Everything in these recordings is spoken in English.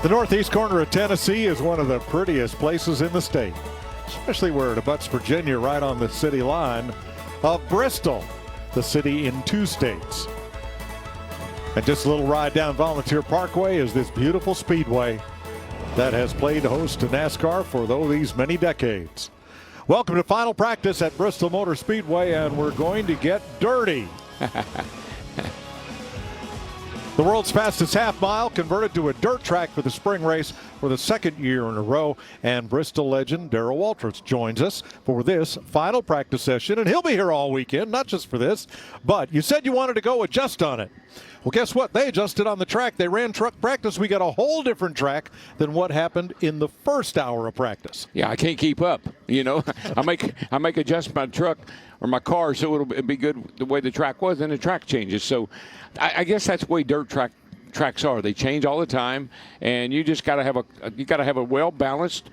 The northeast corner of Tennessee is one of the prettiest places in the state, especially where it abuts Virginia right on the city line of Bristol, the city in 2 states. And just a little ride down Volunteer Parkway is this beautiful speedway that has played host to NASCAR for these many decades. Welcome to final practice at Bristol Motor Speedway, and we're going to get dirty. The world's fastest half mile converted to a dirt track for the spring race for the 2nd year in a row. And Bristol legend Darrell Waltrip joins us for this final practice session. And he'll be here all weekend, not just for this, but you said you wanted to go adjust on it. Well, guess what? They adjusted on the track. They ran truck practice. We got a whole different track than what happened in the first hour of practice. Yeah, I can't keep up. You know, I make adjust my truck or my car so it'll be good the way the track was, and the track changes. So I guess that's the way dirt tracks are. They change all the time, and you just got to have a well-balanced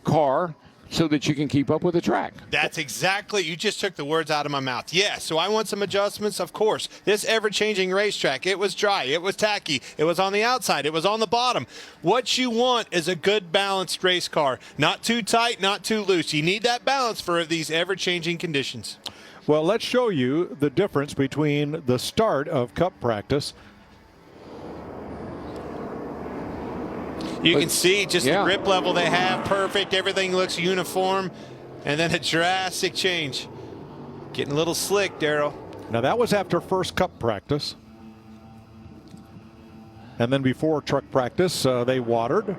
car so that you can keep up with the track. That's exactly, you just took the words out of my mouth. Yeah, so I want some adjustments, of course. This ever-changing racetrack, it was dry, it was tacky, it was on the outside, it was on the bottom. What you want is a good balanced race car. Not too tight, not too loose. You need that balance for these ever-changing conditions. Well, let's show you the difference between the start of Cup practice. You can see just the grip level they have, perfect. Everything looks uniform. And then a drastic change. Getting a little slick, Darrell. Now, that was after first Cup practice. And then before truck practice, they watered.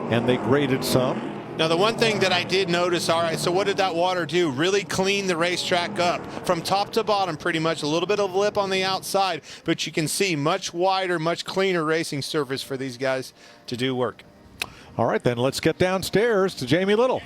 And they graded some. Now, the one thing that I did notice, all right, so what did that water do? Really clean the racetrack up from top to bottom pretty much. A little bit of lip on the outside, but you can see much wider, much cleaner racing surface for these guys to do work. All right, then let's get downstairs to Jamie Little.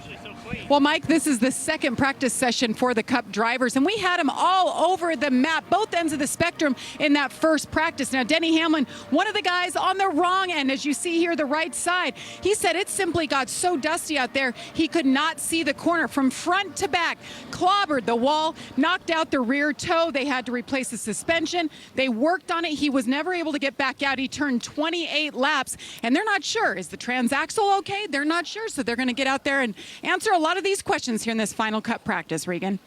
Well, Mike, this is the second practice session for the Cup drivers, and we had them all over the map, both ends of the spectrum in that first practice. Now, Denny Hamlin, one of the guys on the wrong end, as you see here, the right side, he said it simply got so dusty out there, he could not see the corner from front to back, clobbered the wall, knocked out the rear toe. They had to replace the suspension. They worked on it. He was never able to get back out. He turned 28 laps, and they're not sure. Is the transaxle okay? They're not sure, so they're going to get out there and answer a lot of these questions here in this final Cup practice, Regan.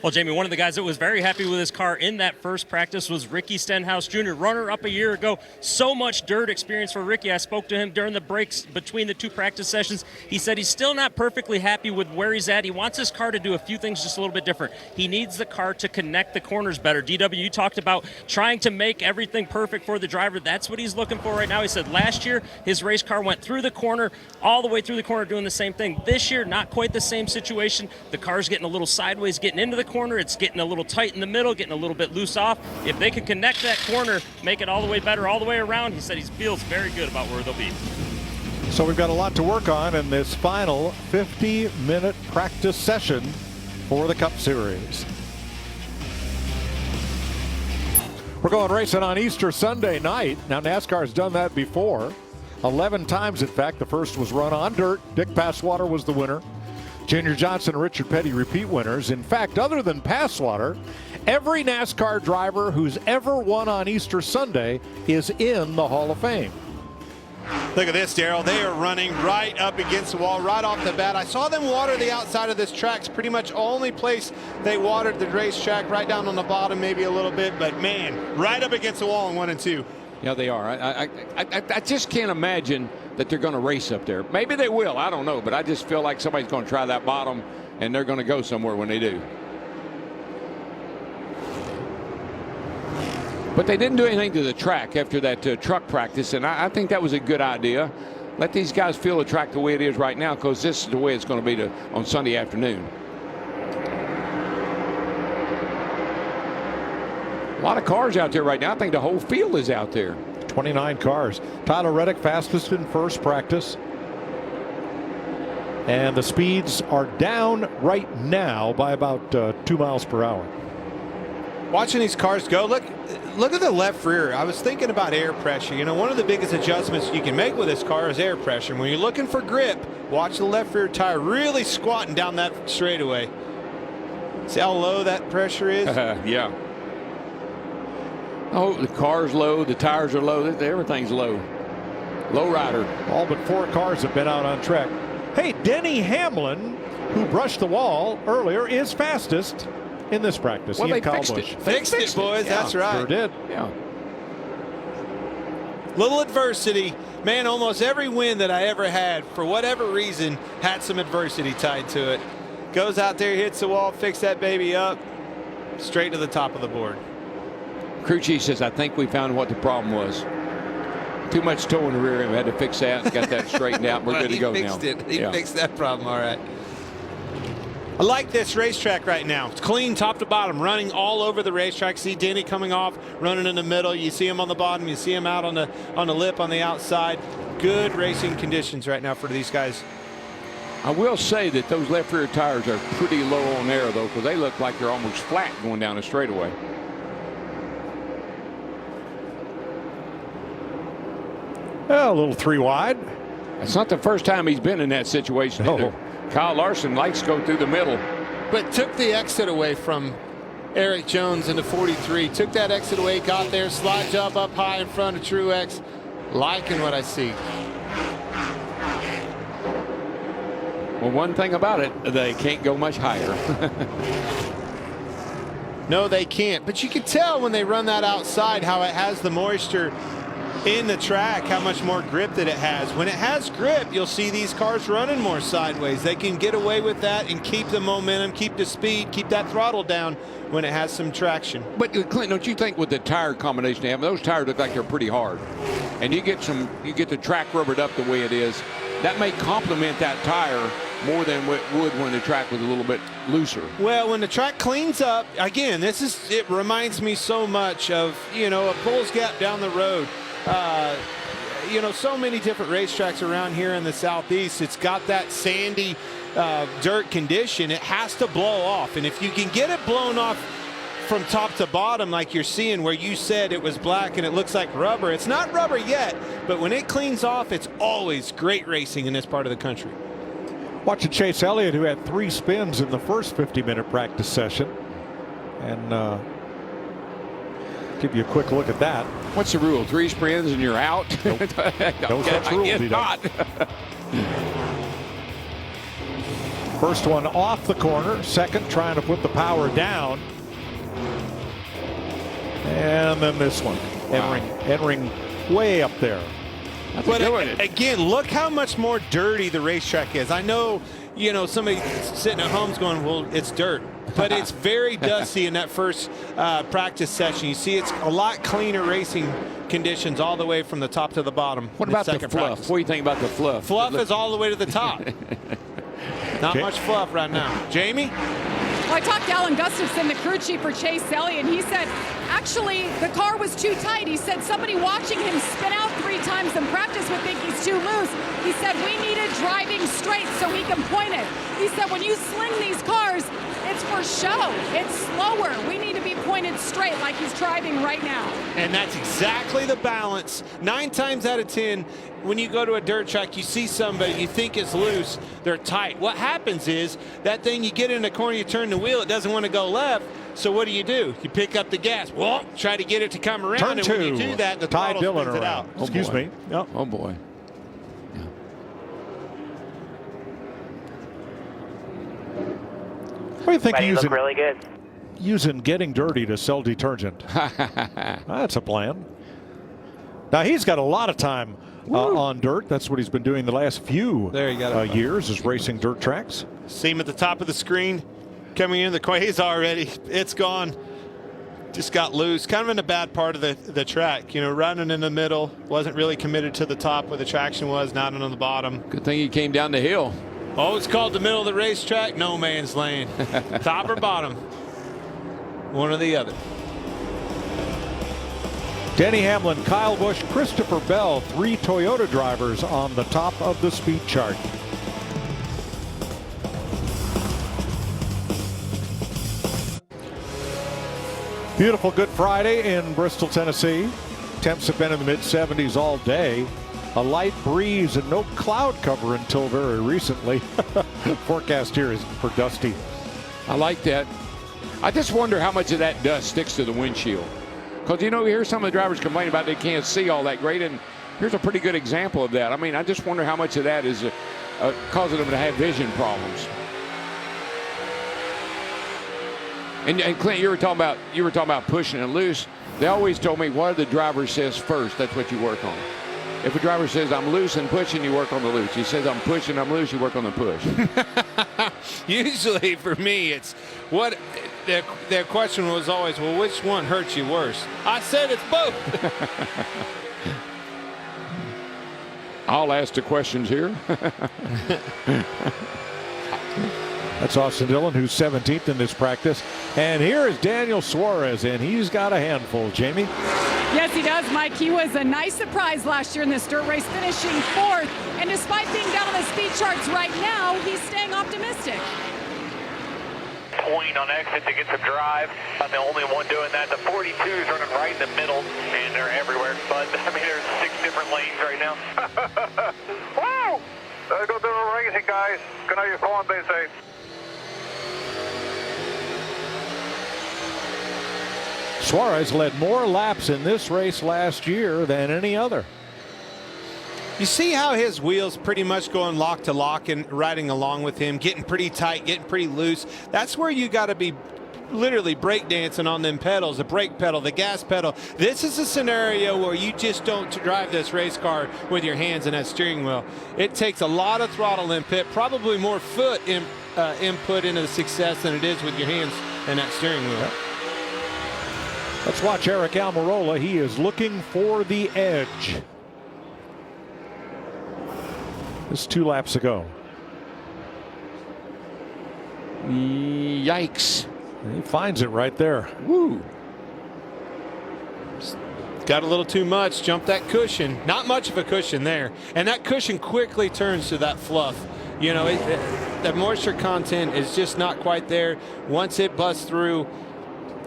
Well, Jamie, one of the guys that was very happy with his car in that first practice was Ricky Stenhouse Jr., runner-up a year ago. So much dirt experience for Ricky. I spoke to him during the breaks between the 2 practice sessions. He said he's still not perfectly happy with where he's at. He wants his car to do a few things just a little bit different. He needs the car to connect the corners better. DW, you talked about trying to make everything perfect for the driver. That's what he's looking for right now. He said last year his race car went through the corner, all the way through the corner doing the same thing. This year, not quite the same situation. The car's getting a little sideways, getting into the corner. It's getting a little tight in the middle, getting a little bit loose off. If they can connect that corner, make it all the way better all the way around, he said he feels very good about where they'll be. So we've got a lot to work on in this final 50-minute practice session for the Cup Series. We're going racing on Easter Sunday night. Now, NASCAR's done that before. 11 times, in fact. The first was run on dirt. Dick Passwater was the winner. Junior Johnson and Richard Petty repeat winners. In fact, other than Passwater, every NASCAR driver who's ever won on Easter Sunday is in the Hall of Fame. Look at this, Darrell. They are running right up against the wall right off the bat. I saw them water the outside of this track. It's pretty much only place they watered the racetrack, right down on the bottom maybe a little bit. But, man, right up against the wall in 1 and 2. Yeah, they are. I just can't imagine that they're going to race up there. Maybe they will. I don't know. But I just feel like somebody's going to try that bottom, and they're going to go somewhere when they do. But they didn't do anything to the track after that truck practice, and I think that was a good idea. Let these guys feel the track the way it is right now, because this is the way it's going to be on Sunday afternoon. A lot of cars out there right now. I think the whole field is out there. 29 cars. Tyler Reddick fastest in first practice. And the speeds are down right now by about 2 miles per hour. Watching these cars go, look at the left rear. I was thinking about air pressure. You know, one of the biggest adjustments you can make with this car is air pressure. When you're looking for grip, watch the left rear tire really squatting down that straightaway. See how low that pressure is? Yeah. Oh, the car's low, the tires are low, everything's low. Lowrider. All but 4 cars have been out on track. Hey, Denny Hamlin, who brushed the wall earlier, is fastest in this practice. Well, He they and Kyle fixed Busch. it. Fixed it, boys. Yeah, That's right. Sure did. Yeah. Little adversity. Man, almost every win that I ever had, for whatever reason, had some adversity tied to it. Goes out there, hits the wall, fix that baby up, straight to the top of the board. Crew chief says, I think we found what the problem was. Too much toe in the rear end. We had to fix that. Got that straightened out. We're good to go now. He fixed it. He Yeah. fixed that problem. All right. I like this racetrack right now. It's clean top to bottom, running all over the racetrack. See Denny coming off, running in the middle. You see him on the bottom. You see him out on the lip on the outside. Good racing conditions right now for these guys. I will say that those left rear tires are pretty low on air, though, because they look like they're almost flat going down the straightaway. A little 3 wide. It's not the first time he's been in that situation. No. Either. Kyle Larson likes to go through the middle. But took the exit away from Eric Jones into 43. Took that exit away, got there, slide job up high in front of Truex. Liking what I see. Well, one thing about it, they can't go much higher. No, they can't. But you can tell when they run that outside how it has the moisture in the track, how much more grip that it has. When it has grip, you'll see these cars running more sideways. They can get away with that and keep the momentum, keep the speed, keep that throttle down when it has some traction. But Clint, don't you think with the tire combination they have, those tires look like they're pretty hard, and you get the track rubbered up the way it is. That may complement that tire more than what it would when the track was a little bit looser. Well, when the track cleans up, again, it reminds me so much of, a Bulls Gap down the road. So many different racetracks around here in the Southeast. It's got that sandy dirt condition. It has to blow off. And if you can get it blown off from top to bottom, like you're seeing where you said it was black and it looks like rubber, it's not rubber yet, but when it cleans off, it's always great racing in this part of the country. Watching Chase Elliott, who had 3 spins in the first 50-minute practice session. And give you a quick look at that. What's the rule? 3 spins and you're out? Nope. No such rule, guess not. First one off the corner. Second, trying to put the power down. And then this one. Wow. Entering way up there. But again, look how much more dirty the racetrack is. I know, somebody sitting at home's going, well, it's dirt. But it's very dusty in that first practice session. You see it's a lot cleaner racing conditions all the way from the top to the bottom. What about the fluff? Practice. What do you think about the fluff? Fluff is all the way to the top. Not much fluff right now. Jamie? Well, I talked to Alan Gustafson, the crew chief for Chase Elliott, and he said, actually, the car was too tight. He said somebody watching him spin out 3 times in practice would think he's too loose. He said we needed driving straight so he can point it. He said when you sling these cars, it's for show. It's slower. We need to be pointed straight like he's driving right now. And that's exactly the balance. 9 times out of 10, when you go to a dirt track, you see somebody you think is loose, they're tight. What happens is that thing, you get in the corner, you turn the wheel, it doesn't want to go left. So what do? You pick up the gas. Well, try to get it to come around. Turn and 2. when you do that, the Ty throttle Dillon spins it around. out. Oh, Excuse boy. me. Yep. Oh, boy. Yeah. What do you think You look really good. using getting dirty to sell detergent? That's a plan. Now he's got a lot of time on dirt. That's what he's been doing the last few There you go. years, is racing dirt tracks. See him at the top of the screen, coming in the quays already. It's gone. Just got loose. Kind of in a bad part of the track. Running in the middle. Wasn't really committed to the top where the traction was, not on the bottom. Good thing he came down the hill. Oh, it's called the middle of the racetrack. No man's lane. Top or bottom. One or the other. Denny Hamlin, Kyle Busch, Christopher Bell, 3 Toyota drivers on the top of the speed chart. Beautiful Good Friday in Bristol, Tennessee. Temps have been in the mid-70s all day. A light breeze and no cloud cover until very recently. Forecast here is for dusty. I like that. I just wonder how much of that dust sticks to the windshield. Because, you hear some of the drivers complain about they can't see all that great. And here's a pretty good example of that. I mean, I just wonder how much of that is causing them to have vision problems. And Clint, you were talking about pushing and loose. They always told me what the driver says first. That's what you work on. If a driver says I'm loose and pushing, you work on the loose. He says I'm pushing, I'm loose, you work on the push. Usually for me, it's what their question was always, well, which one hurts you worse? I said it's both. I'll ask the questions here. That's Austin Dillon, who's 17th in this practice. And here is Daniel Suarez, and he's got a handful. Jamie? Yes, he does, Mike. He was a nice surprise last year in this dirt race, finishing 4th. And despite being down on the speed charts right now, he's staying optimistic. Point on exit to get some drive. I'm the only one doing that. The 42 is running right in the middle, and they're everywhere. But, I mean, there's 6 different lanes right now. Woo! Let's go through the racing, guys. Good night, you're calling, be safe. Suarez led more laps in this race last year than any other. You see how his wheels pretty much going lock to lock and riding along with him, getting pretty tight, getting pretty loose. That's where you got to be literally breakdancing on them pedals, the brake pedal, the gas pedal. This is a scenario where you just don't drive this race car with your hands in that steering wheel. It takes a lot of throttle input, probably more foot input into the success than it is with your hands in that steering wheel. Yep. Let's watch Eric Almirola. He is looking for the edge. This is 2 laps ago. Yikes. He finds it right there. Woo. Got a little too much, jumped that cushion. Not much of a cushion there. And that cushion quickly turns to that fluff. You know, the moisture content is just not quite there. Once it busts through,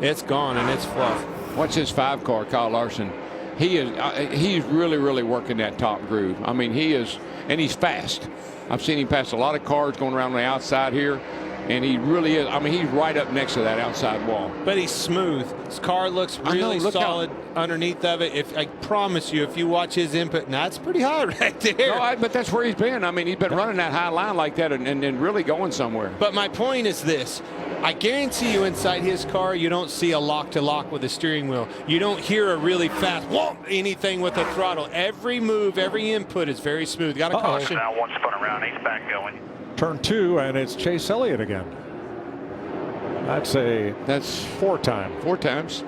it's gone and it's fluff. Watch this 5 car, Kyle Larson. He's really working that top groove. I mean, he is, and he's fast. I've seen him pass a lot of cars going around the outside here, and he really is. I mean, he's right up next to that outside wall. But he's smooth. His car looks really solid underneath of it. I promise you, if you watch his input, now it's pretty high right there. No, but that's where he's been. I mean, he's been running that high line like that and really going somewhere. But my point is this. I guarantee you inside his car, you don't see a lock-to-lock with the steering wheel. You don't hear a really fast whoop, anything with the throttle. Every move, every input is very smooth. Got a caution. Now one spun around, he's back going. Turn 2, and it's Chase Elliott again. That's 4 time. 4 times.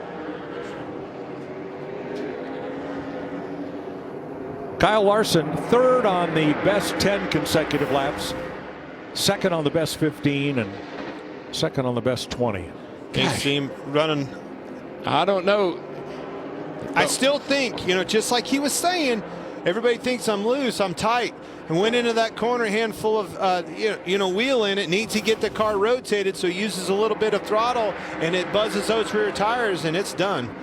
Kyle Larson, 3rd on the best 10 consecutive laps, 2nd on the best 15, and 2nd on the best 20. You see him running. I don't know. I still think, just like he was saying, everybody thinks I'm loose, I'm tight. And went into that corner handful of, wheel in it. Needs to get the car rotated, so he uses a little bit of throttle, and it buzzes those rear tires, and it's done.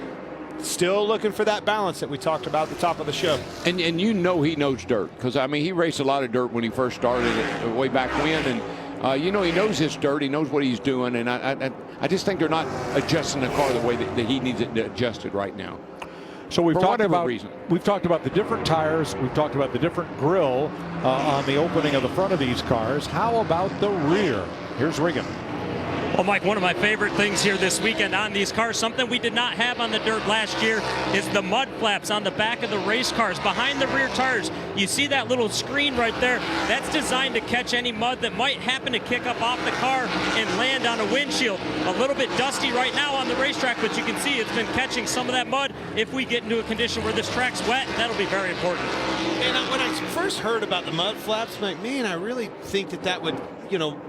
Still looking for that balance that we talked about at the top of the show. And he knows dirt, because, I mean, he raced a lot of dirt when he first started way back when, and he knows his dirt. He knows what he's doing, and I just think they're not adjusting the car the way that he needs it adjusted right now. So we've talked about the different tires. We've talked about the different grille on the opening of the front of these cars. How about the rear? Here's Regan. Well, Mike, one of my favorite things here this weekend on these cars, something we did not have on the dirt last year, is the mud flaps on the back of the race cars behind the rear tires. You see that little screen right there? That's designed to catch any mud that might happen to kick up off the car and land on a windshield. A little bit dusty right now on the racetrack, but you can see it's been catching some of that mud. If we get into a condition where this track's wet, that'll be very important. And when I first heard about the mud flaps, I'm like, man, I really think that would,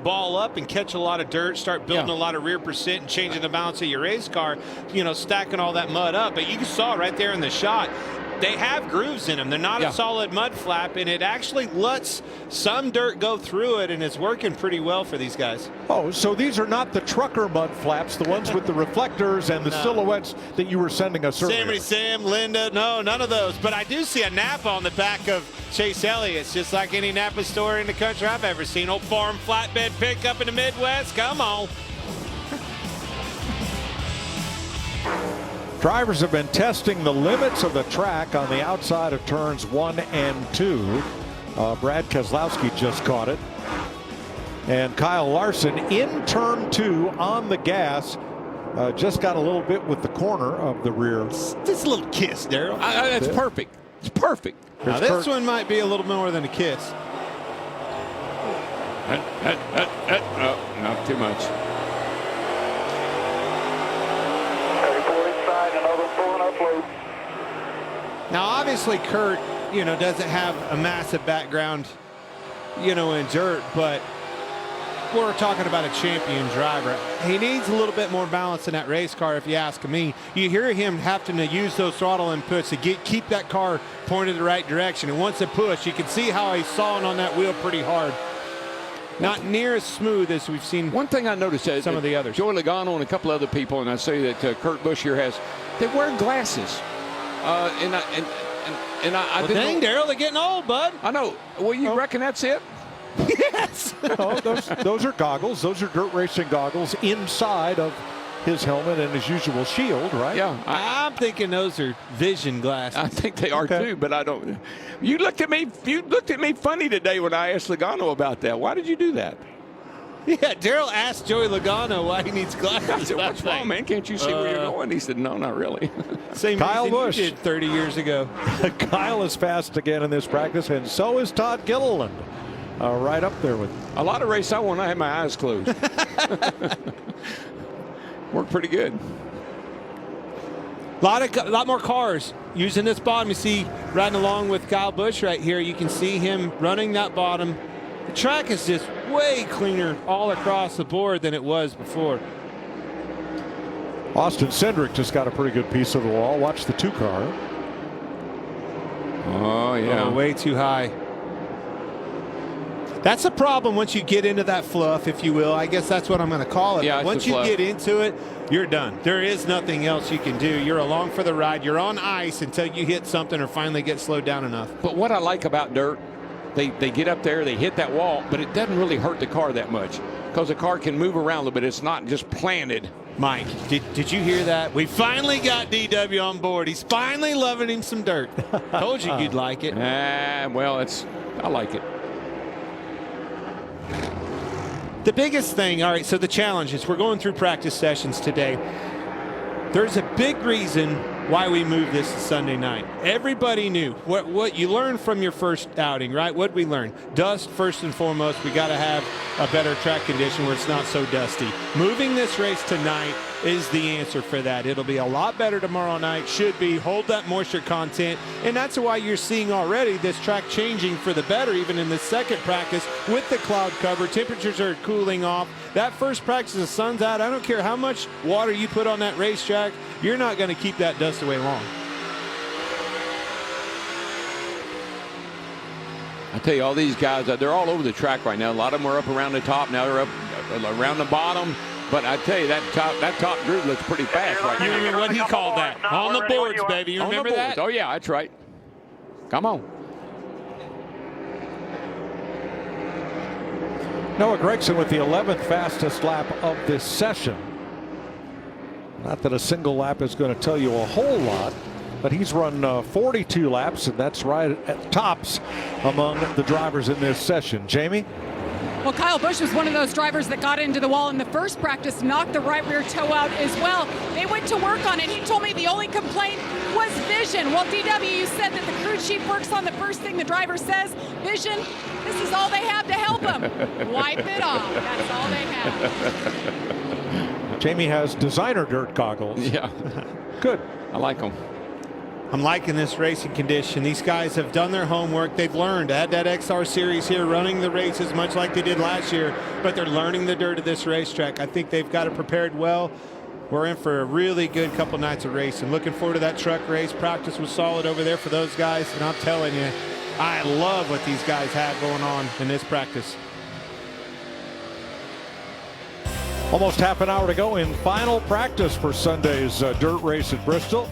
ball up and catch a lot of dirt, start building a lot of rear percent and changing the balance of your race car, stacking all that mud up. But you saw right there in the shot, they have grooves in them. They're not a solid mud flap, and it actually lets some dirt go through it, and it's working pretty well for these guys. Oh, so these are not the trucker mud flaps, the ones with the reflectors and the silhouettes that you were sending us earlier. Sammy, Sam, Linda, no, none of those. But I do see a Napa on the back of Chase Elliott. It's just like any Napa store in the country I've ever seen. Old farm flatbed pickup in the Midwest. Come on. Drivers have been testing the limits of the track on the outside of turns 1 and 2. Brad Keselowski just caught it. And Kyle Larson in turn 2 on the gas. Just got a little bit with the corner of the rear. Just a little kiss, Daryl. That's perfect. It's perfect. Now this one might be a little more than a kiss. Oh, not too much. Now, obviously, Kurt, doesn't have a massive background, in dirt, but we're talking about a champion driver. He needs a little bit more balance in that race car, if you ask me. You hear him having to use those throttle inputs to keep that car pointed the right direction. And once it push, you can see how he's sawing on that wheel pretty hard. Not near as smooth as we've seen. One thing I noticed that some of the others. Joey Logano and a couple other people, and I say that Kurt Busch here has, they wear glasses. I well, dang, Daryl, they're getting old, bud. I know. Well, you reckon that's it? Yes. No, those are goggles. Those are dirt racing goggles inside of his helmet and his usual shield, right? Yeah. I'm thinking those are vision glasses. I think they are too, but I don't. You looked at me funny today when I asked Logano about that. Why did you do that? Yeah, Daryl asked Joey Logano why he needs glasses. I said, "What's wrong, man? Can't you see where you're going?" He said, "No, not really." Same Kyle reason Busch you did 30 years ago. Kyle is fast again in this practice, and so is Todd Gilliland. Right up there with a lot of race I won. I had my eyes closed. Worked pretty good. A lot more cars using this bottom. You see riding along with Kyle Busch right here. You can see him running that bottom. The track is just way cleaner all across the board than it was before. Austin Cindric just got a pretty good piece of the wall. Watch the 2 car. Oh, yeah. Oh, way too high. That's a problem once you get into that fluff, if you will. I guess that's what I'm going to call it. Yeah, once you get into it, you're done. There is nothing else you can do. You're along for the ride. You're on ice until you hit something or finally get slowed down enough. But what I like about dirt, they get up there, they hit that wall, but it doesn't really hurt the car that much because the car can move around a little bit. It's not just planted. Mike, did you hear that? We finally got DW on board. He's finally loving him some dirt. Told you you'd like it. Well, I like it. The biggest thing, all right, so the challenge is we're going through practice sessions today. There's a big reason why we moved this to Sunday night. Everybody knew what you learned from your first outing, right? What did we learn? Dust, first and foremost. We got to have a better track condition where it's not so dusty. Moving this race tonight is the answer for that. It'll be a lot better tomorrow night. Should be. Hold that moisture content. And that's why you're seeing already this track changing for the better, even in the second practice with the cloud cover. Temperatures are cooling off. That first practice, the sun's out. I don't care how much water you put on that racetrack. You're not going to keep that dust away long. I tell you, all these guys, they're all over the track right now. A lot of them are up around the top. Now they're up around the bottom. But I tell you, that top group looks pretty fast right now. You remember what he called that? On the boards, baby. You remember that? Oh, yeah, that's right. Come on. Noah Gragson with the 11th fastest lap of this session. Not that a single lap is going to tell you a whole lot, but he's run 42 laps, and that's right at tops among the drivers in this session. Jamie? Well, Kyle Busch was one of those drivers that got into the wall in the first practice, knocked the right rear toe out as well. They went to work on it. He told me the only complaint was vision. Well, DW, you said that the crew chief works on the first thing the driver says. Vision, this is all they have to help him. Wipe it off. That's all they have. Jamie has designer dirt goggles. Yeah. Good. I like them. I'm liking this racing condition. These guys have done their homework. They've learned. Add that XR series here, running the races much like they did last year, but they're learning the dirt of this racetrack. I think they've got it prepared well. We're in for a really good couple nights of racing. Looking forward to that truck race. Practice was solid over there for those guys, and I'm telling you, I love what these guys have going on in this practice. Almost half an hour to go in final practice for Sunday's dirt race at Bristol.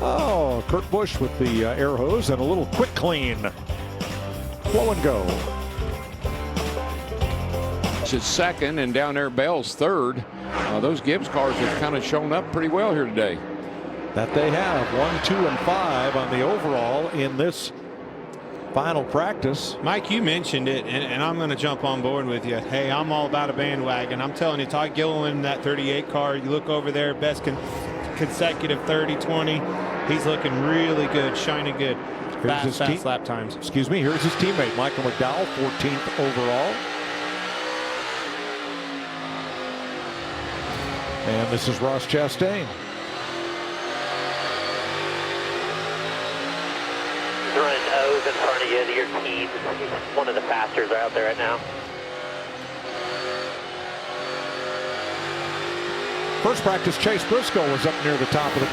Oh, Kurt Busch with the air hose and a little quick clean. Flow and go. It's second, and down there Bell's third. Those Gibbs cars have kind of shown up pretty well here today. that they have 1, 2, and 5 on the overall in this final practice. Mike, you mentioned it, and I'm going to jump on board with you. Hey, I'm all about a bandwagon. I'm telling you, Todd Gilliland, that 38 car, you look over there, best consecutive 30-20. He's looking really good, shining good. Fast lap times. Excuse me, here's his teammate, Michael McDowell, 14th overall. And this is Ross Chastain. He's running O's in front of you. Your team, one of the fasters are out there right now. First practice, Chase Briscoe was up near the top of the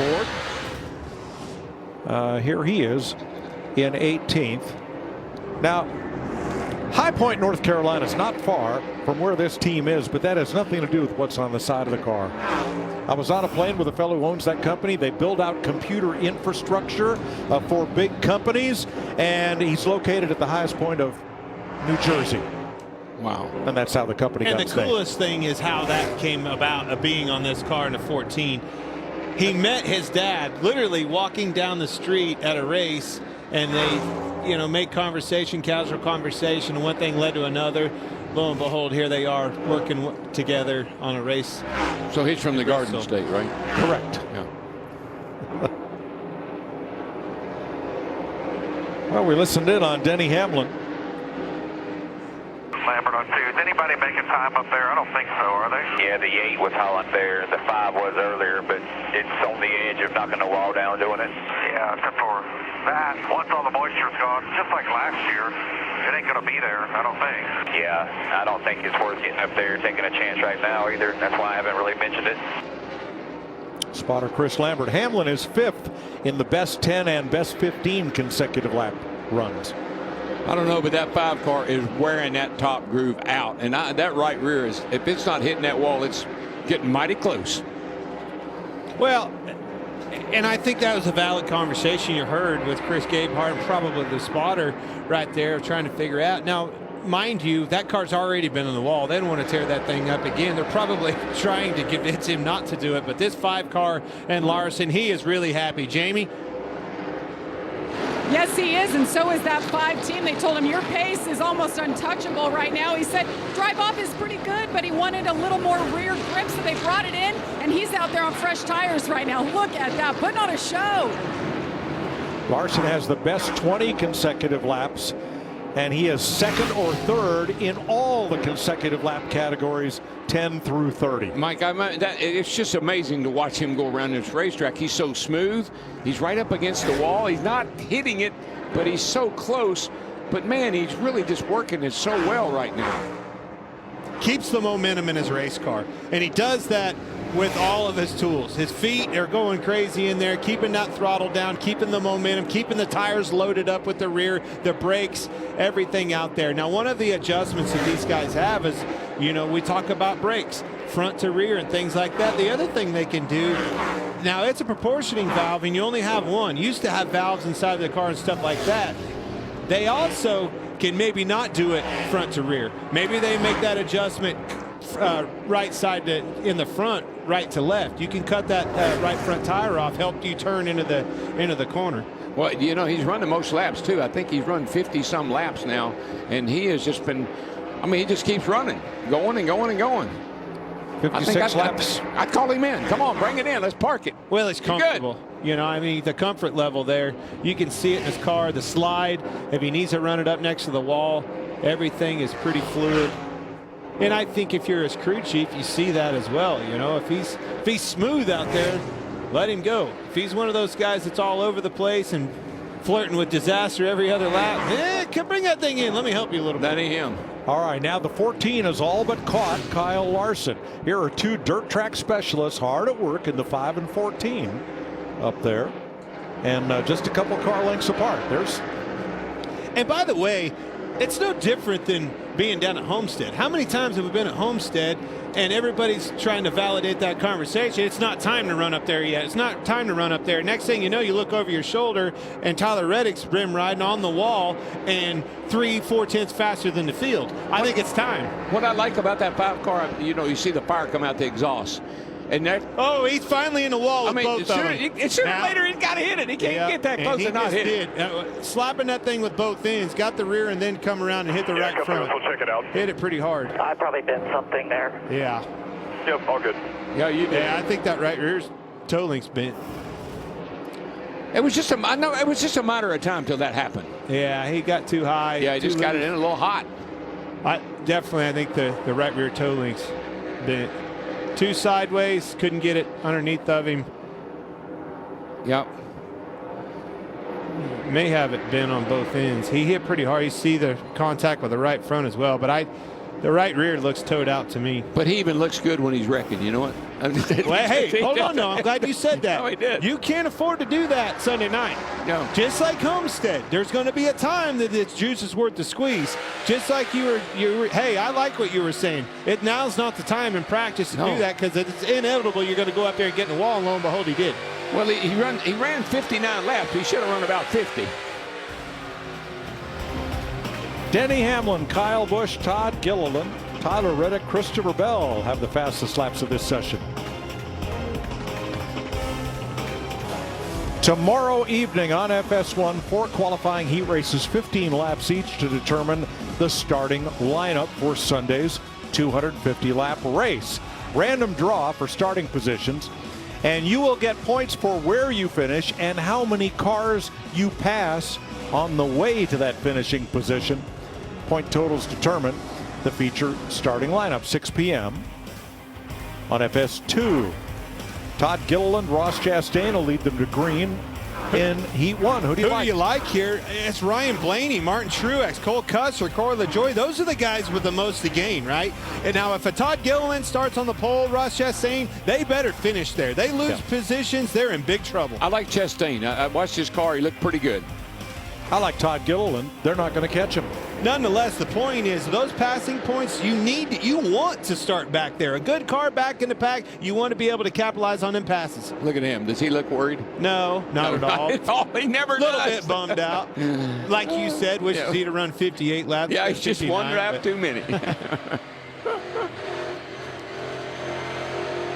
board. Here he is in 18th. Now, High Point, North Carolina is not far from where this team is, but that has nothing to do with what's on the side of the car. I was on a plane with a fellow who owns that company. They build out computer infrastructure for big companies, and he's located at the highest point of New Jersey. Wow. And that's how the company got And the its name. coolest thing is how that came about, of being on this car in a 14. He met his dad literally walking down the street at a race, and they, you know, make conversation, casual conversation, and one thing led to another. Lo and behold, here they are working together on a race. So he's from the Garden State, right? Correct. Yeah. Well, we listened in on Denny Hamlin. Lambert on 2. Is anybody making time up there? I don't think so, are they? Yeah, the 8 was hauling there. The 5 was earlier, but it's on the edge of knocking the wall down doing it. Yeah, except for that. Once all the moisture's gone, just like last year, it ain't going to be there, I don't think. Yeah, I don't think it's worth getting up there, taking a chance right now either. That's why I haven't really mentioned it. Spotter Chris Lambert. Hamlin is 5th in the best 10 and best 15 consecutive lap runs. I don't know, but that 5 car is wearing that top groove out. And that right rear is, if it's not hitting that wall, it's getting mighty close. Well, and I think that was a valid conversation you heard with Chris Gabehart, and probably the spotter right there trying to figure out. Now, mind you, that car's already been on the wall. They don't want to tear that thing up again. They're probably trying to convince him not to do it. But this 5 car and Larson, he is really happy. Jamie? Yes, he is, and so is that 5 team. They told him your pace is almost untouchable right now. He said drive off is pretty good, but he wanted a little more rear grip, so they brought it in, and he's out there on fresh tires right now. Look at that, putting on a show. Larson has the best 20 consecutive laps, and he is 2nd or 3rd in all the consecutive lap categories, 10 through 30. Mike, it's just amazing to watch him go around this racetrack. He's so smooth. He's right up against the wall. He's not hitting it, but he's so close. But, man, he's really just working it so well right now. Keeps the momentum in his race car, and he does that with all of his tools. His feet are going crazy in there, keeping that throttle down, keeping the momentum, keeping the tires loaded up with the rear, the brakes, everything out there. Now, one of the adjustments that these guys have is, you know, we talk about brakes, front to rear and things like that. The other thing they can do, now it's a proportioning valve and you only have one. You used to have valves inside of the car and stuff like that. They also can maybe not do it front to rear. Maybe they make that adjustment right side to in the front, right to left. You can cut that right front tire off, help you turn into the corner. Well, you know, he's run the most laps too. I think he's run 50-some laps now, and he has just been, I mean, he just keeps running, going and going and going. 56 laps. I'd call him in. Come on, bring it in. Let's park it. Well, it's comfortable. You know, I mean, the comfort level there, you can see it in his car, the slide, if he needs to run it up next to the wall, everything is pretty fluid. And I think if you're his crew chief, you see that as well. You know, if he's smooth out there, let him go. If he's one of those guys that's all over the place and flirting with disaster every other lap, come bring that thing in. Let me help you a little bit. That ain't him. All right, now the 14 is all but caught Kyle Larson. Here are 2 dirt track specialists hard at work in the 5 and 14 up there, and just a couple car lengths apart. And by the way, it's no different than being down at Homestead. How many times have we been at Homestead and everybody's trying to validate that conversation? It's not time to run up there yet. It's not time to run up there. Next thing you know, you look over your shoulder and Tyler Reddick's rim riding on the wall and 3-4 tenths faster than the field. I think it's time. What I like about that 5 car, you know, you see the fire come out the exhaust. And that, Oh, he's finally in the wall with both of them. sooner or later, he's got to hit it. He can't get that close and not hit it. Slapping that thing with both ends, got the rear and then come around and hit the right front. We'll check it out. Hit it pretty hard. I probably bent something there. Yeah. Yep, all good. Yeah, you did. Yeah, I think that right rear's toe link's bent. It was just a matter of time till that happened. Yeah, he got too high. Yeah, he just got it in a little hot. I think the right rear toe link's bent. Too sideways, couldn't get it underneath of him. Yep. May have it bent on both ends. He hit pretty hard. You see the contact with the right front as well, but the right rear looks towed out to me. But he even looks good when he's wrecking. You know what? Well, hey, hold on now. I'm glad you said that. No, he did. You can't afford to do that Sunday night. No. Just like Homestead, there's going to be a time that its juice is worth the squeeze. Just like you were. Hey, I like what you were saying. Now's not the time in practice to do that because it's inevitable. You're going to go up there and get in the wall, and lo and behold, he did. Well, he ran 59 laps. He should have run about 50. Denny Hamlin, Kyle Busch, Todd Gilliland, Tyler Reddick, Christopher Bell have the fastest laps of this session. Tomorrow evening on FS1, 4 qualifying heat races, 15 laps each to determine the starting lineup for Sunday's 250-lap race. Random draw for starting positions, and you will get points for where you finish and how many cars you pass on the way to that finishing position. Point totals determine the feature starting lineup, 6 p.m. on FS2. Todd Gilliland, Ross Chastain will lead them to green in Heat 1. Who do you like here? It's Ryan Blaney, Martin Truex, Cole Custer, Corey LaJoie. Those are the guys with the most to gain, right? And now if a Todd Gilliland starts on the pole, Ross Chastain, they better finish there. They lose positions, they're in big trouble. I like Chastain. I watched his car. He looked pretty good. I like Todd Gilliland. They're not going to catch him. Nonetheless, the point is those passing points you want to start back there. A good car back in the pack, you want to be able to capitalize on them passes. Look at him. Does he look worried? No, not at all. At all. He never does. A little bit bummed out. Like you said, wishes he'd have run 58 laps. Yeah, he's just one lap too many.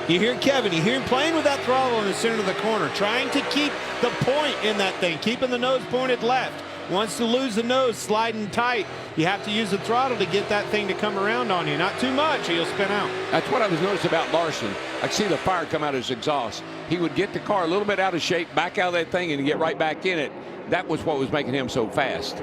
You hear Kevin, you hear him playing with that throttle in the center of the corner, trying to keep the point in that thing, keeping the nose pointed left. Wants to lose the nose, sliding tight. You have to use the throttle to get that thing to come around on you. Not too much, he'll spin out. That's what I was noticing about Larson. I see the fire come out of his exhaust. He would get the car a little bit out of shape, back out of that thing, and get right back in it. That was what was making him so fast.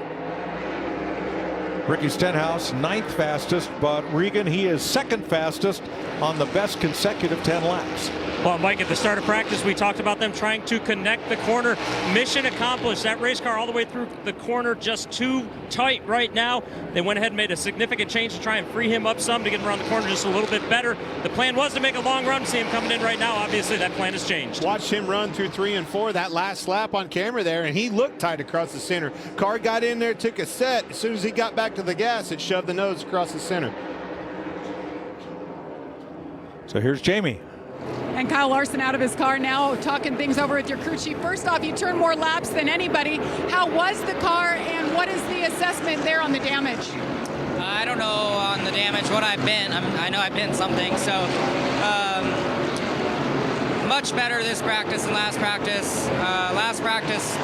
Ricky Stenhouse, 9th fastest, but Regan, he is 2nd fastest on the best consecutive 10 laps. Well, Mike, at the start of practice, we talked about them trying to connect the corner. Mission accomplished. That race car all the way through the corner, just too tight right now. They went ahead and made a significant change to try and free him up some to get him around the corner just a little bit better. The plan was to make a long run. See him coming in right now. Obviously, that plan has changed. Watched him run through 3 and 4 that last lap on camera there, and he looked tight across the center. Car got in there, took a set. As soon as he got back to the gas, it shoved the nose across the center. So here's Jamie. And Kyle Larson out of his car now, talking things over with your crew chief. First off, you turned more laps than anybody. How was the car, and what is the assessment there on the damage? I don't know on the damage what I've been. I know I've been something, so much better this practice than last practice. Last practice,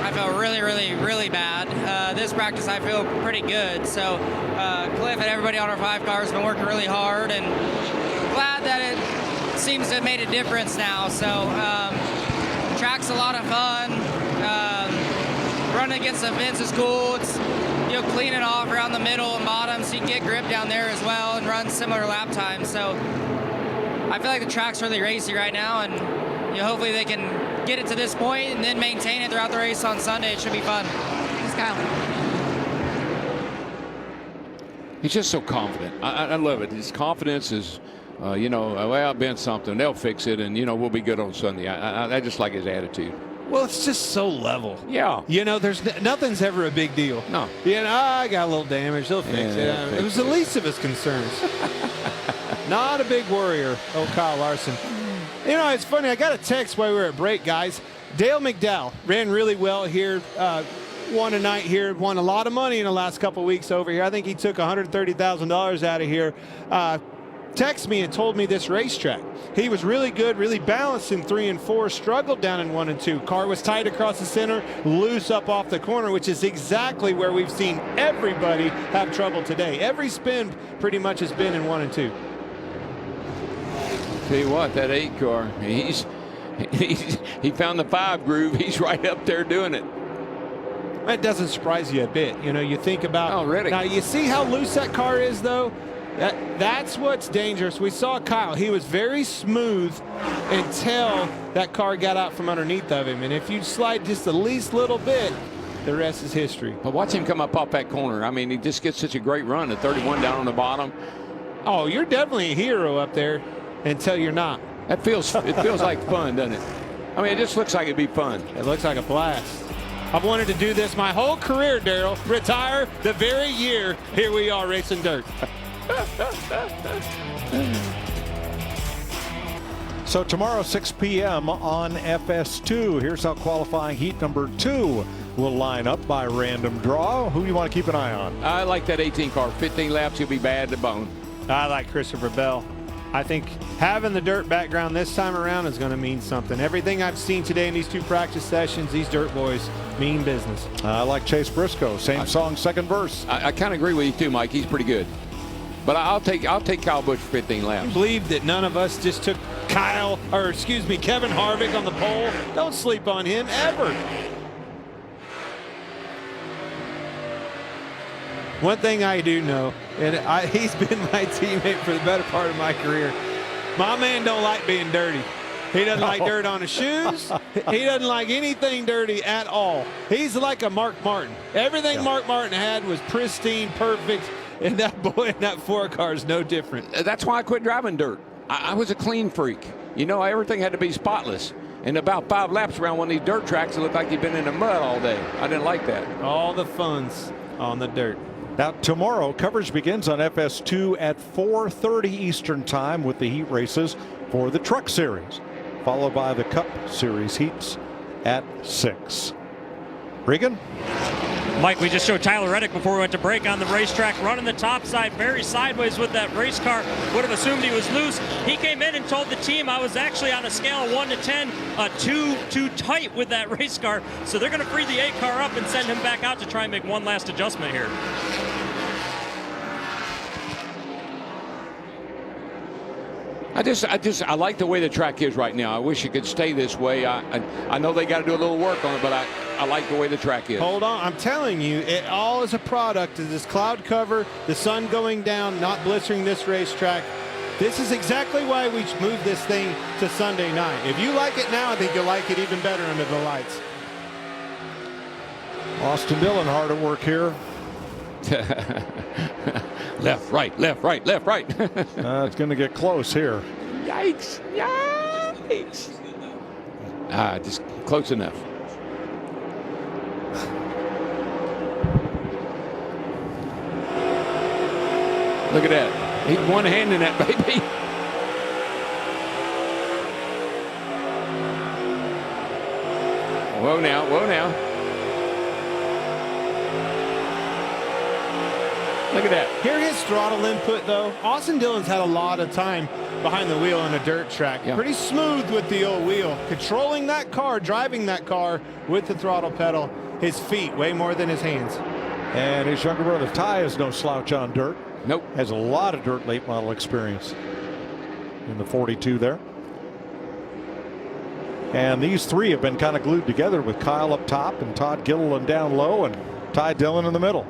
I felt really bad. This practice, I feel pretty good. So Cliff and everybody on our 5 cars have been working really hard, and glad that it seems to have made a difference now. So the track's a lot of fun. Running against the fence is cool. It's cleaning off around the middle and bottom, so you can get grip down there as well and run similar lap times. So I feel like the track's really racy right now, and hopefully they can get it to this point and then maintain it throughout the race on Sunday. It should be fun. Thanks, Kyle. He's just so confident. I love it. His confidence is, well, I've been something. They'll fix it, and, we'll be good on Sunday. I just like his attitude. Well, it's just so level. Yeah. There's nothing's ever a big deal. No. I got a little damage. They'll fix it. It was the least of his concerns. Not a big worrier, Kyle Larson. It's funny. I got a text while we were at break, guys. Dale McDowell ran really well here. Won a night here. Won a lot of money in the last couple of weeks over here. I think he took $130,000 out of here. texted me and told me this racetrack. He was really good, really balanced in 3 and 4, struggled down in 1 and 2. Car was tight across the center, loose up off the corner, which is exactly where we've seen everybody have trouble today. Every spin pretty much has been in 1 and 2. Tell you what, that 8 car, he found the 5 groove. He's right up there doing it. That doesn't surprise you a bit. You know, you think about. Oh, really? Now, you see how loose that car is, though? That's what's dangerous. We saw Kyle. He was very smooth until that car got out from underneath of him. And if you slide just the least little bit, the rest is history. But watch him come up off that corner. I mean, he just gets such a great run at 31 down on the bottom. Oh, you're definitely a hero up there until you're not. It feels like fun, doesn't it? I mean, it just looks like it'd be fun. It looks like a blast. I've wanted to do this my whole career, Daryl. Retire the very year. Here we are racing dirt. So tomorrow, 6 p.m. on FS2. Here's how qualifying heat number 2 will line up by random draw. Who you want to keep an eye on? I like that 18 car. 15 laps, he'll be bad to bone. I like Christopher Bell. I think having the dirt background this time around is going to mean something. Everything I've seen today in these 2 practice sessions, these dirt boys mean business. I like Chase Briscoe. Same song, second verse. I kind of agree with you too, Mike. He's pretty good. But I'll take Kyle Busch for 15 I laps. believe that none of us just took Kevin Harvick on the pole. Don't sleep on him ever. One thing I do know, and he's been my teammate for the better part of my career. My man don't like being dirty. He doesn't like dirt on his shoes. He doesn't like anything dirty at all. He's like a Mark Martin. Everything Mark Martin had was pristine, perfect, and that boy in that 4 car is no different. That's why I quit driving dirt. I was a clean freak. You know, everything had to be spotless. And about 5 laps around one of these dirt tracks, it looked like you'd been in the mud all day. I didn't like that. All the fun's on the dirt. Now, tomorrow, coverage begins on FS2 at 4:30 Eastern Time with the heat races for the Truck Series, followed by the Cup Series heats at 6. Regan? Mike, we just showed Tyler Reddick before we went to break on the racetrack, running the top side very sideways with that race car. Would have assumed he was loose. He came in and told the team I was actually on a scale of 1 to 10, too tight with that race car. So they're going to free the 8 car up and send him back out to try and make one last adjustment here. I like the way the track is right now. I wish it could stay this way. I know they got to do a little work on it, but I like the way the track is. Hold on. I'm telling you, it all is a product of this cloud cover, the sun going down, not blistering this racetrack. This is exactly why we moved this thing to Sunday night. If you like it now, I think you'll like it even better under the lights. Austin Dillon hard at work here. Left, right, left, right, left, right. It's going to get close here. Yikes. Yikes. Just close enough. Look at that. He's one hand in that baby. Whoa now, whoa now. Look at that. Hear his throttle input, though. Austin Dillon's had a lot of time behind the wheel on a dirt track. Yeah. Pretty smooth with the old wheel. Controlling that car, driving that car with the throttle pedal. His feet way more than his hands. And his younger brother Ty is no slouch on dirt. Nope. Has a lot of dirt late model experience in the 42 there. And these 3 have been kind of glued together with Kyle up top and Todd Gilliland down low and Ty Dillon in the middle.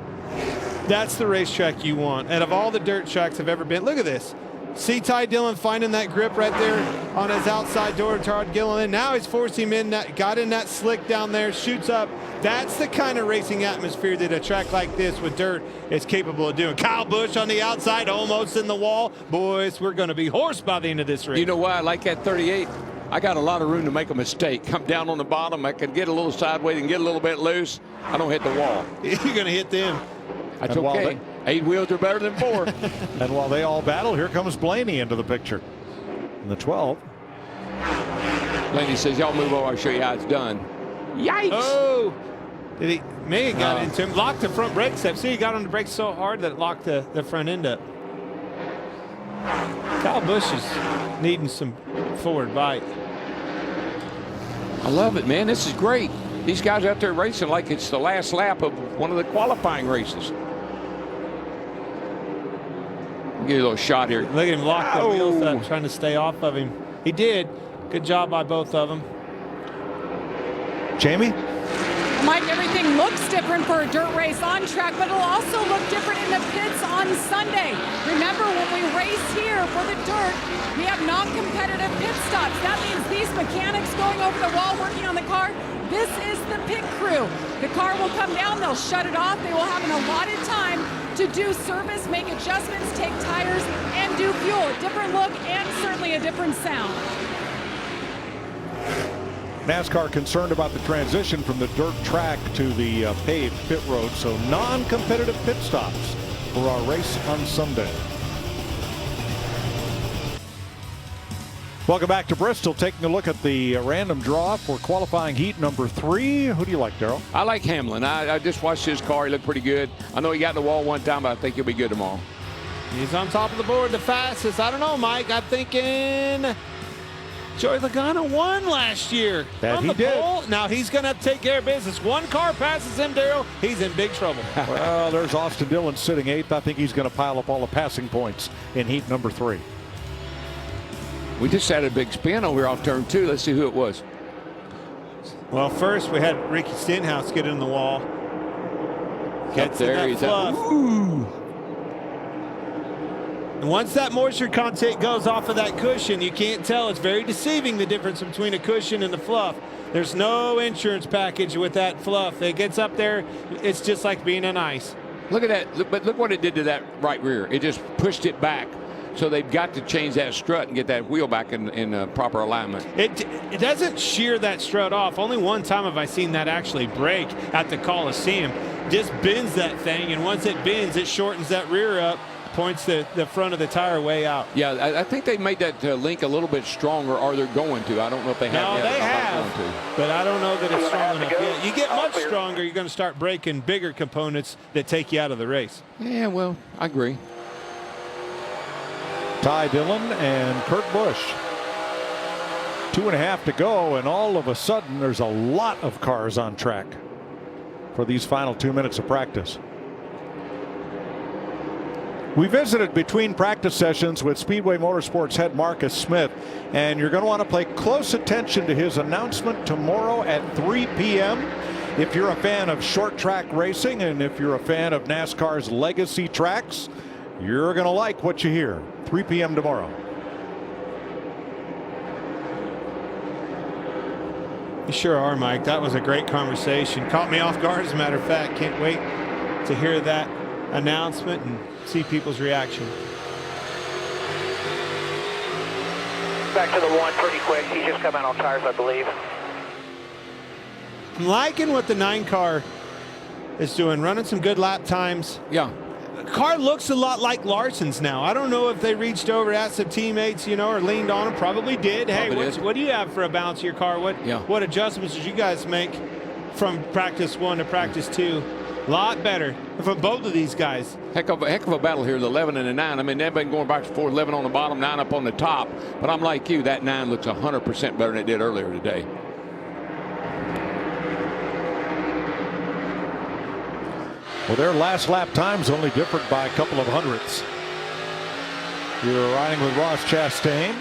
That's the racetrack you want. And of all the dirt tracks I've ever been, look at this. See Ty Dillon finding that grip right there on his outside door, Todd Gilliland. Now he's forced him in, got in that slick down there, shoots up. That's the kind of racing atmosphere that a track like this with dirt is capable of doing. Kyle Busch on the outside, almost in the wall. Boys, we're going to be hoarse by the end of this race. You know why I like that 38? I got a lot of room to make a mistake. Come down on the bottom. I can get a little sideways and get a little bit loose. I don't hit the wall. You're going to hit them. That's okay. 8 wheels are better than 4. And while they all battle, here comes Blaney into the picture in the 12. Blaney says, y'all move over. I'll show you how it's done. Yikes. Oh. Megan got into him. Locked the front brake step. See, he got on the brakes so hard that it locked the front end up. Kyle Busch is needing some forward bite. I love it, man. This is great. These guys out there racing like it's the last lap of one of the qualifying races. Get a little shot here. Look at him lock the wheels up, trying to stay off of him. He did. Good job by both of them. Jamie? Mike, everything looks different for a dirt race on track, but it'll also look different in the pits on Sunday. Remember, when we race here for the dirt, we have non-competitive pit stops. That means these mechanics going over the wall working on the car, this is the pit crew. The car will come down, they'll shut it off, they will have an allotted time to do service, make adjustments, take tires, and do fuel. A different look and certainly a different sound. NASCAR concerned about the transition from the dirt track to the paved pit road, so non-competitive pit stops for our race on Sunday. Welcome back to Bristol. Taking a look at the random draw for qualifying heat number 3. Who do you like, Darrell? I like Hamlin. I just watched his car. He looked pretty good. I know he got in the wall one time, but I think he'll be good tomorrow. He's on top of the board, the fastest. I don't know, Mike. I'm thinking Joey Logano won last year. That on he the did. pole. Now he's going to take care of business. One car passes him, Darrell. He's in big trouble. Well, there's Austin Dillon sitting 8th. I think he's going to pile up all the passing points in heat number 3. We just had a big spin over here off turn 2. Let's see who it was. Well, first we had Ricky Stenhouse get in the wall. Gets there, in that he's fluff. And once that moisture content goes off of that cushion, you can't tell. It's very deceiving, the difference between a cushion and the fluff. There's no insurance package with that fluff. It gets up there, it's just like being on ice. Look at that. But look what it did to that right rear. It just pushed it back. So they've got to change that strut and get that wheel back in proper alignment. It doesn't shear that strut off. Only one time have I seen that actually break at the Coliseum. Just bends that thing, and once it bends, it shortens that rear up, points the front of the tire way out. Yeah, I think they made that link a little bit stronger, or they're going to. I don't know if they have No, yet. they have, but I don't know that it's strong enough yet. You get much clear. stronger, you're going to start breaking bigger components that take you out of the race. Yeah, well, I agree. Ty Dillon and Kurt Busch. 2.5 to go, and all of a sudden there's a lot of cars on track for these final 2 minutes of practice. We visited between practice sessions with Speedway Motorsports head Marcus Smith, and you're going to want to pay close attention to his announcement tomorrow at 3 p.m. If you're a fan of short track racing and if you're a fan of NASCAR's legacy tracks, you're going to like what you hear. 3 p.m. tomorrow. You sure are, Mike. That was a great conversation. Caught me off guard, as a matter of fact. Can't wait to hear that announcement and see people's reaction. Back to the one pretty quick. He's just come out on tires, I believe. I'm liking what the 9 car is doing, running some good lap times. Yeah. The car looks a lot like Larson's now. I don't know if they reached over at some teammates, or leaned on them. Probably did. Probably Hey, did. what do you have for a balance of your car? What adjustments did you guys make from practice 1 to practice 2? A lot better for both of these guys. Heck of a battle here, the 11 and the 9. I mean, they've been going back and forth, 11 on the bottom, 9 up on the top. But I'm like you, that 9 looks 100% better than it did earlier today. Well, their last lap times only differed by a couple of hundredths. You're riding with Ross Chastain.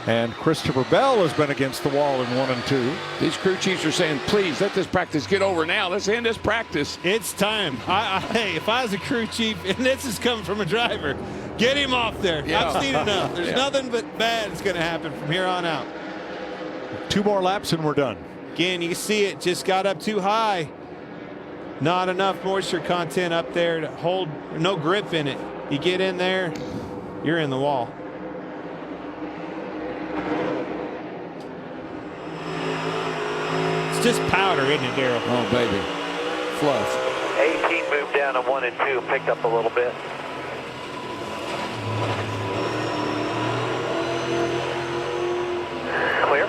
And Christopher Bell has been against the wall in 1 and 2. These crew chiefs are saying, please, let this practice get over now. Let's end this practice. It's time. Hey, if I was a crew chief, and this is coming from a driver, get him off there. Yeah. I've seen enough. There's nothing but bad that's going to happen from here on out. 2 more laps and we're done. Again, you can see it just got up too high. Not enough moisture content up there to hold, no grip in it. You get in there, you're in the wall. It's just powder, isn't it, Darrell? Oh, baby. Fluff. 18 moved down to 1 and 2, picked up a little bit. Clear.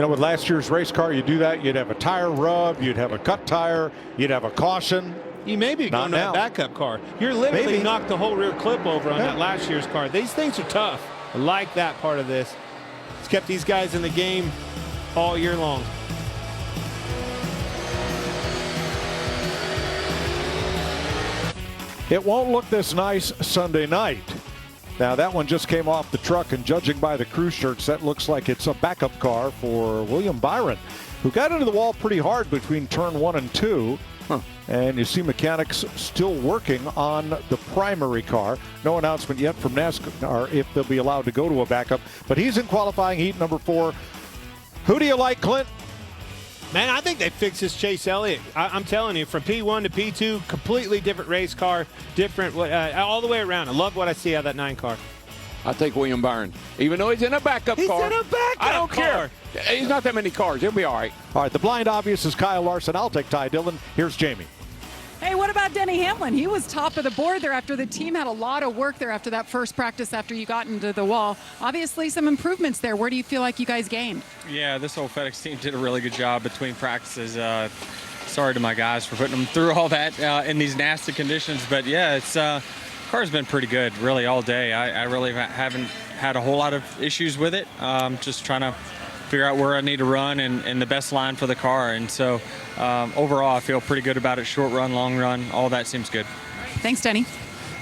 With last year's race car, you do that, you'd have a tire rub, you'd have a cut tire, you'd have a caution. You may be going to now. a backup car. You're literally Maybe. knocked the whole rear clip over on Yeah. that last year's car. These things are tough. I like that part of this. It's kept these guys in the game all year long. It won't look this nice Sunday night. Now, that one just came off the truck, and judging by the crew shirts, that looks like it's a backup car for William Byron, who got into the wall pretty hard between turn 1 and 2. And you see mechanics still working on the primary car. No announcement yet from NASCAR if they'll be allowed to go to a backup. But he's in qualifying heat number 4. Who do you like, Clint? Man, I think they fixed this Chase Elliott. I'm telling you, from P1 to P2, completely different race car, different all the way around. I love what I see out of that 9 car. I take William Byron, even though he's in a backup He's car. in a backup I don't car. care. He's not that many cars. He'll be all right. All right, the blind obvious is Kyle Larson. I'll take Ty Dillon. Here's Jamie. Hey, what about Denny Hamlin? He was top of the board there after the team had a lot of work there after that first practice after you got into the wall. Obviously, some improvements there. Where do you feel like you guys gained? Yeah, this whole FedEx team did a really good job between practices. Sorry to my guys for putting them through all that in these nasty conditions. But, yeah, it's car's been pretty good really all day. I really haven't had a whole lot of issues with it. Just trying to figure out where I need to run and the best line for the car. And so overall, I feel pretty good about it. Short run, long run, all that seems good. Thanks, Denny.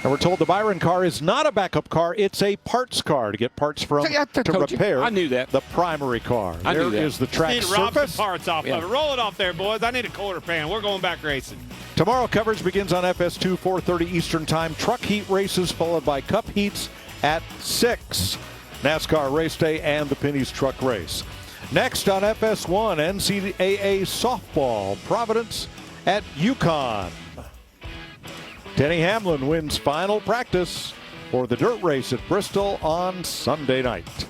And we're told the Byron car is not a backup car. It's a parts car to get parts from See, I to told you. repair I knew that. the primary car. I knew There that. is the track Need to rob some surface. parts off of it. Roll it off there, boys. I need a quarter pan. We're going back racing. Tomorrow coverage begins on FS2, 4:30 Eastern Time. Truck heat races followed by Cup heats at 6. NASCAR race day and the Penny's truck race. Next on FS1, NCAA softball, Providence at UConn. Denny Hamlin wins final practice for the dirt race at Bristol on Sunday night.